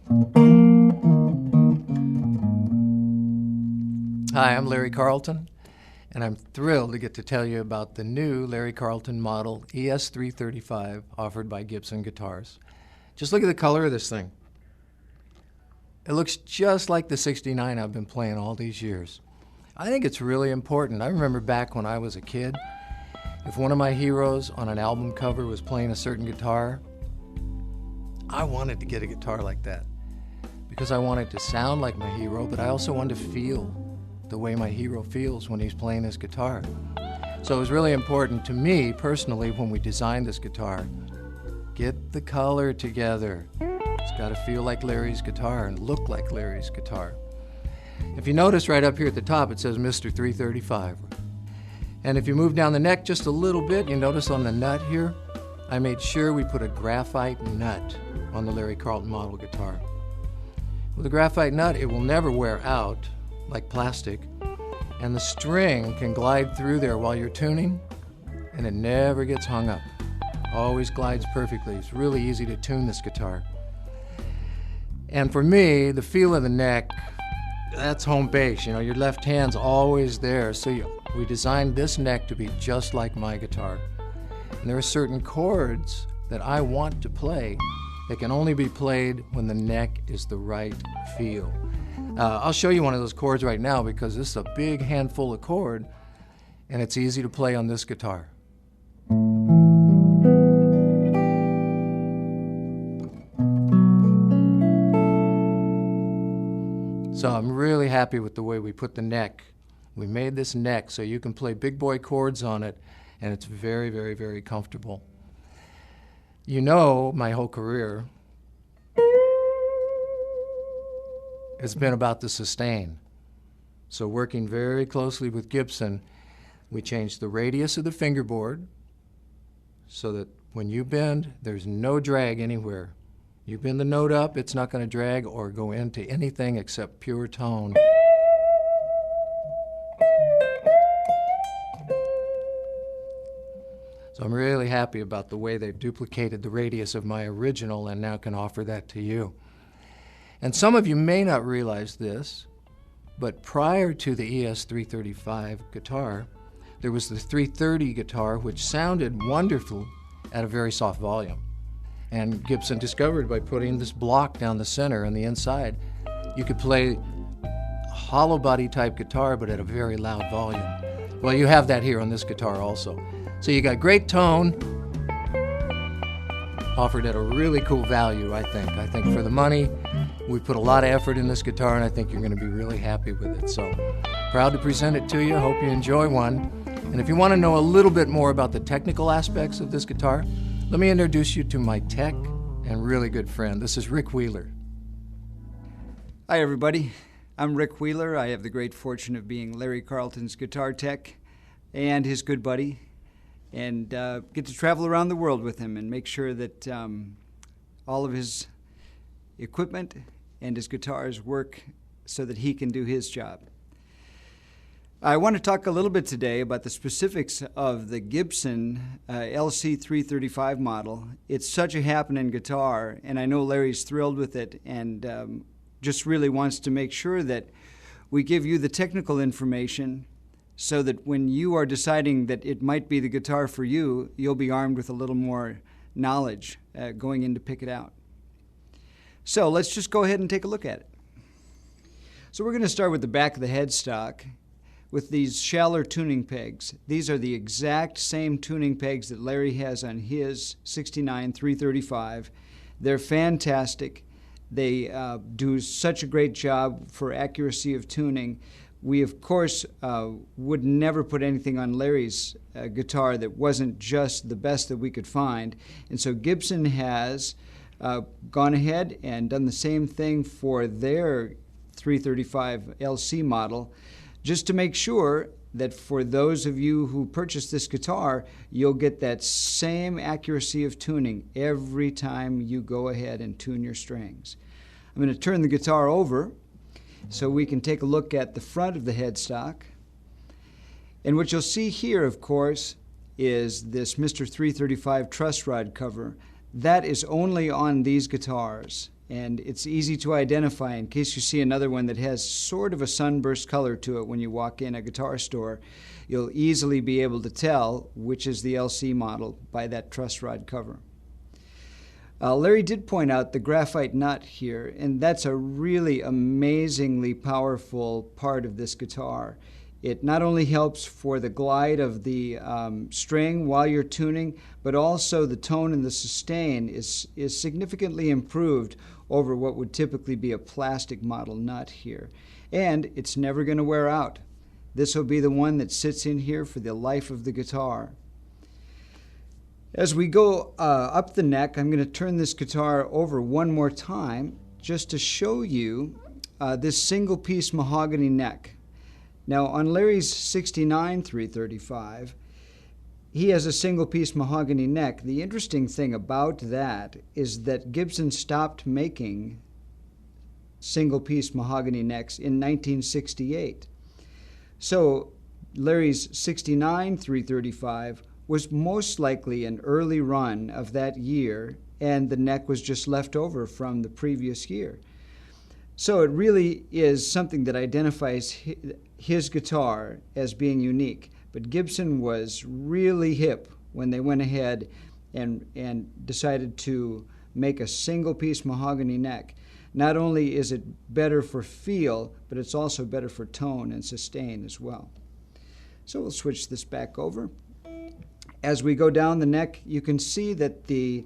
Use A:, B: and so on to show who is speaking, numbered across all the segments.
A: Hi, I'm Larry Carlton, and I'm thrilled to get to tell you about the new Larry Carlton model ES335 offered by Gibson Guitars. Just look at the color of this thing. It looks just like the 69 I've been playing all these years. I think it's really important. I remember back when I was a kid, if one of my heroes on an album cover was playing a certain guitar, I wanted to get a guitar like that because I wanted to sound like my hero, but I also wanted to feel the way my hero feels when he's playing his guitar. So it was really important to me personally when we designed this guitar. Get the color together. It's got to feel like Larry's guitar and look like Larry's guitar. If you notice right up here at the top it says Mr. 335. And if you move down the neck just a little bit, you notice on the nut here, I made sure we put a graphite nut on the Larry Carlton model guitar. With a graphite nut, it will never wear out like plastic, and the string can glide through there while you're tuning, and it never gets hung up. Always glides perfectly. It's really easy to tune this guitar. And for me, the feel of the neck, that's home base. You know, your left hand's always there, so we designed this neck to be just like my guitar. And there are certain chords that I want to play that can only be played when the neck is the right feel. I'll show you one of those chords right now because this is a big handful of chord and it's easy to play on this guitar. So I'm really happy with the way we put the neck. We made this neck so you can play big boy chords on it, and it's very, very, very comfortable. You know, my whole career has been about the sustain. So working very closely with Gibson, we changed the radius of the fingerboard so that when you bend, there's no drag anywhere. You bend the note up, it's not going to drag or go into anything except pure tone. So I'm really happy about the way they've duplicated the radius of my original and now can offer that to you. And some of you may not realize this, but prior to the ES335 guitar, there was the 330 guitar which sounded wonderful at a very soft volume. And Gibson discovered by putting this block down the center and the inside, you could play a hollow body type guitar but at a very loud volume. Well, you have that here on this guitar also. So you got great tone, offered at a really cool value, I think. I think for the money, we put a lot of effort in this guitar and I think you're going to be really happy with it. So proud to present it to you. Hope you enjoy one. And if you want to know a little bit more about the technical aspects of this guitar, let me introduce you to my tech and really good friend. This is Rick Wheeler.
B: Hi everybody, I'm Rick Wheeler. I have the great fortune of being Larry Carlton's guitar tech and his good buddy, and get to travel around the world with him and make sure that all of his equipment and his guitars work so that he can do his job. I want to talk a little bit today about the specifics of the Gibson LC335 model. It's such a happening guitar, and I know Larry's thrilled with it and just really wants to make sure that we give you the technical information so that when you are deciding that it might be the guitar for you, you'll be armed with a little more knowledge going in to pick it out. So let's just go ahead and take a look at it. So we're going to start with the back of the headstock with these shallow tuning pegs. These are the exact same tuning pegs that Larry has on his 69 335. They're fantastic. They do such a great job for accuracy of tuning. We, of course, would never put anything on Larry's guitar that wasn't just the best that we could find. And so Gibson has gone ahead and done the same thing for their 335 LC model, just to make sure that for those of you who purchase this guitar, you'll get that same accuracy of tuning every time you go ahead and tune your strings. I'm going to turn the guitar over so we can take a look at the front of the headstock. And what you'll see here, of course, is this Mr. 335 truss rod cover. That is only on these guitars. And it's easy to identify in case you see another one that has sort of a sunburst color to it when you walk in a guitar store. You'll easily be able to tell which is the LC model by that truss rod cover. Larry did point out the Graphite Knot here, and that's a really amazingly powerful part of this guitar. It not only helps for the glide of the string while you're tuning, but also the tone and the sustain is significantly improved over what would typically be a plastic model nut here. And it's never going to wear out. This will be the one that sits in here for the life of the guitar. As we go up the neck, I'm going to turn this guitar over one more time just to show you this single piece mahogany neck. Now on Larry's 69 335, he has a single piece mahogany neck. The interesting thing about that is that Gibson stopped making single piece mahogany necks in 1968. So Larry's 69 335 was most likely an early run of that year, and the neck was just left over from the previous year. So it really is something that identifies his guitar as being unique. But Gibson was really hip when they went ahead and decided to make a single piece mahogany neck. Not only is it better for feel, but it's also better for tone and sustain as well. So we'll switch this back over. As we go down the neck, you can see that these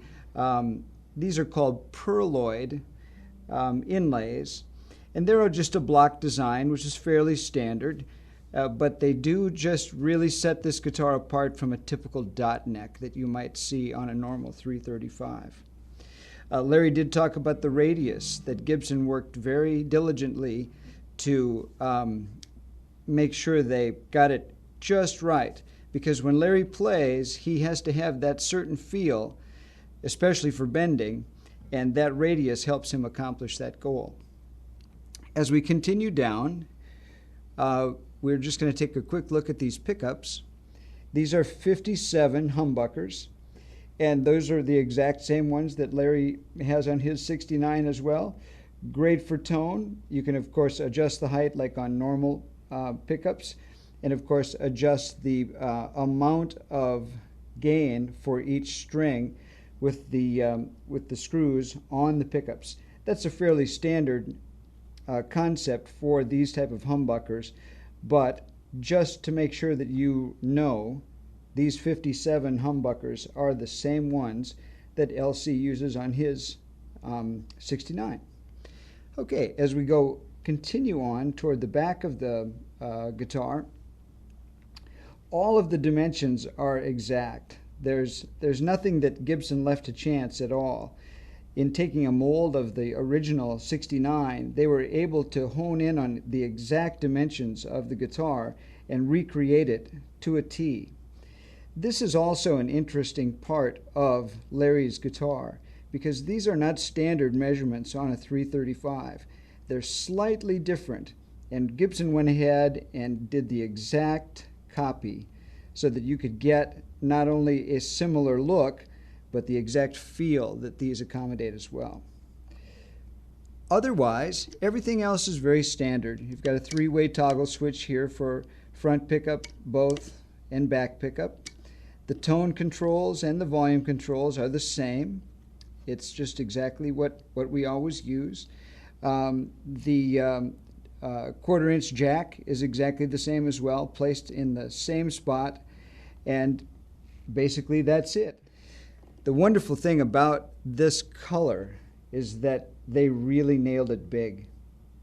B: are called pearloid inlays, and they're just a block design, which is fairly standard, but they do just really set this guitar apart from a typical dot neck that you might see on a normal 335. Larry did talk about the radius, that Gibson worked very diligently to make sure they got it just right. Because when Larry plays, he has to have that certain feel, especially for bending, and that radius helps him accomplish that goal. As we continue down, we're just going to take a quick look at these pickups. These are 57 humbuckers, and those are the exact same ones that Larry has on his 69 as well. Great for tone. You can, of course, adjust the height like on normal pickups, and of course adjust the amount of gain for each string with the screws on the pickups. That's a fairly standard concept for these type of humbuckers, but just to make sure that you know, these 57 humbuckers are the same ones that LC uses on his 69. Okay, as we continue on toward the back of the guitar, all of the dimensions are exact. There's nothing that Gibson left to chance at all. In taking a mold of the original 69, they were able to hone in on the exact dimensions of the guitar and recreate it to a T. This is also an interesting part of Larry's guitar, because these are not standard measurements on a 335. They're slightly different, and Gibson went ahead and did the exact copy so that you could get not only a similar look, but the exact feel that these accommodate as well. Otherwise, everything else is very standard. You've got a three-way toggle switch here for front pickup, both, and back pickup. The tone controls and the volume controls are the same. It's just exactly what we always use. The quarter-inch jack is exactly the same as well, placed in the same spot, and basically that's it. The wonderful thing about this color is that they really nailed it big.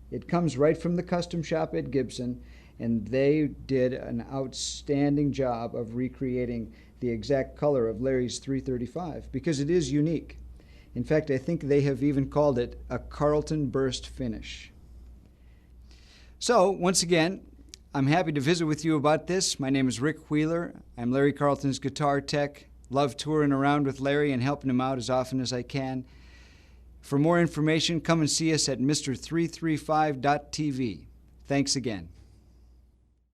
B: It comes right from the custom shop at Gibson, and they did an outstanding job of recreating the exact color of Larry's 335 because it is unique. In fact, I think they have even called it a Carlton burst finish. So, once again, I'm happy to visit with you about this. My name is Rick Wheeler. I'm Larry Carlton's guitar tech. Love touring around with Larry and helping him out as often as I can. For more information, come and see us at Mr335.tv. Thanks again.